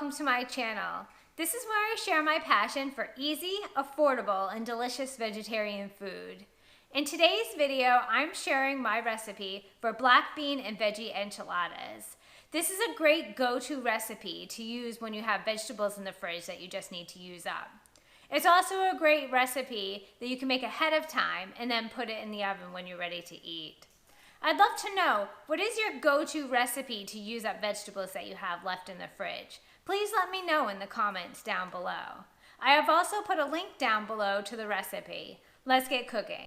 welcome to my channel. This is where I share my passion for easy, affordable, and delicious vegetarian food. In today's video, I'm sharing my recipe for black bean and veggie enchiladas. This is a great go-to recipe to use when you have vegetables in the fridge that you just need to use up. It's also a great recipe that you can make ahead of time and then put it in the oven when you're ready to eat. I'd love to know, what is your go-to recipe to use up vegetables that you have left in the fridge? Please let me know in the comments down below. I have also put a link down below to the recipe. Let's get cooking.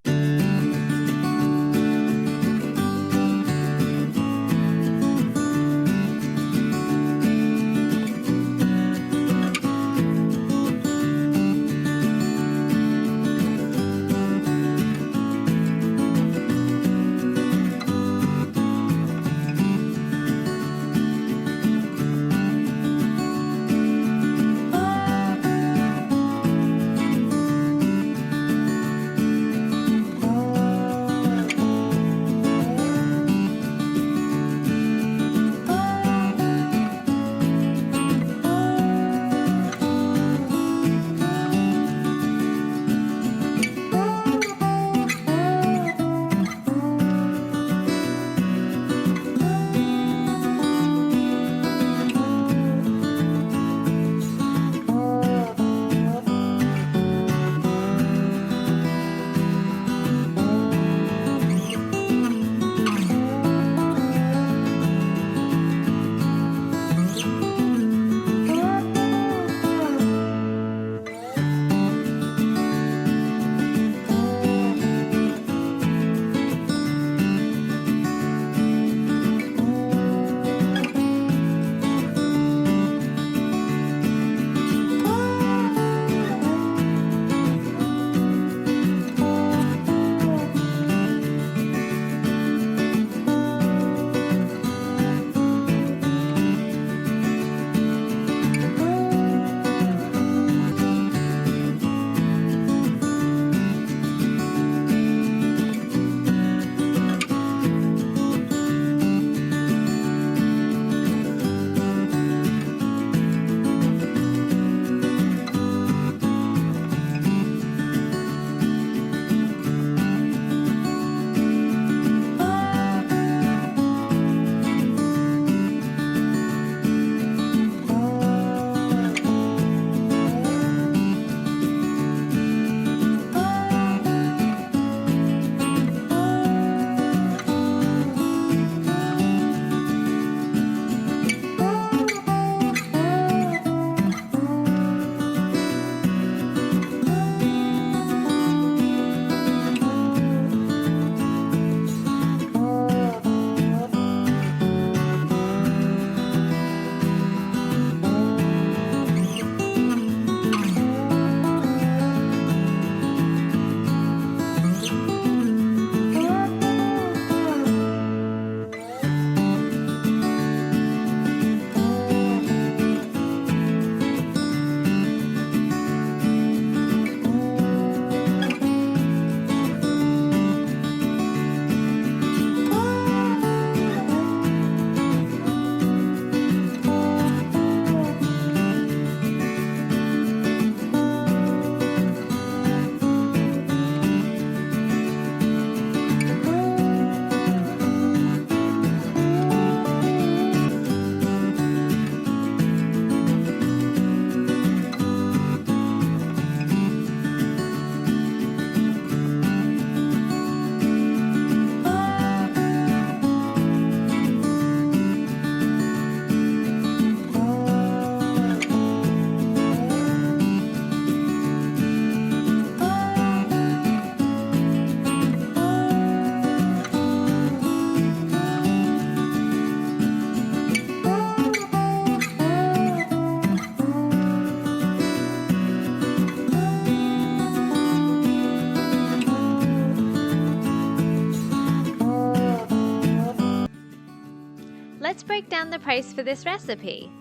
Let's break down the price for this recipe.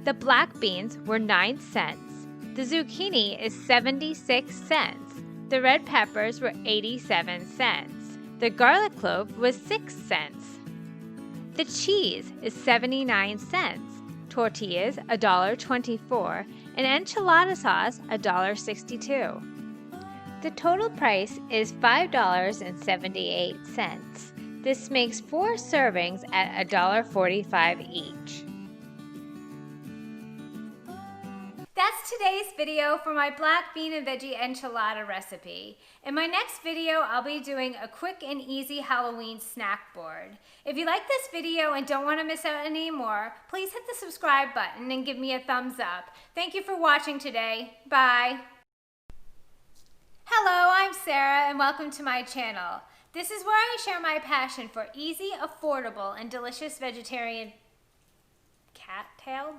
The black beans were 9 cents. The zucchini is 76 cents. The red peppers were 87 cents. The garlic clove was 6 cents. The cheese is 79 cents. tortillas $1.24, and enchilada sauce $1.62. The total price is $5.78. This makes 4 servings at $1.45 each. That's today's video for my black bean and veggie enchilada recipe. In my next video, I'll be doing a quick and easy Halloween snack board. If you like this video and don't want to miss out any more, please hit the subscribe button and give me a thumbs up. Thank you for watching today. Bye. Hello, I'm Sarah and welcome to my channel. This is where I share my passion for easy, affordable, and delicious vegetarian cattail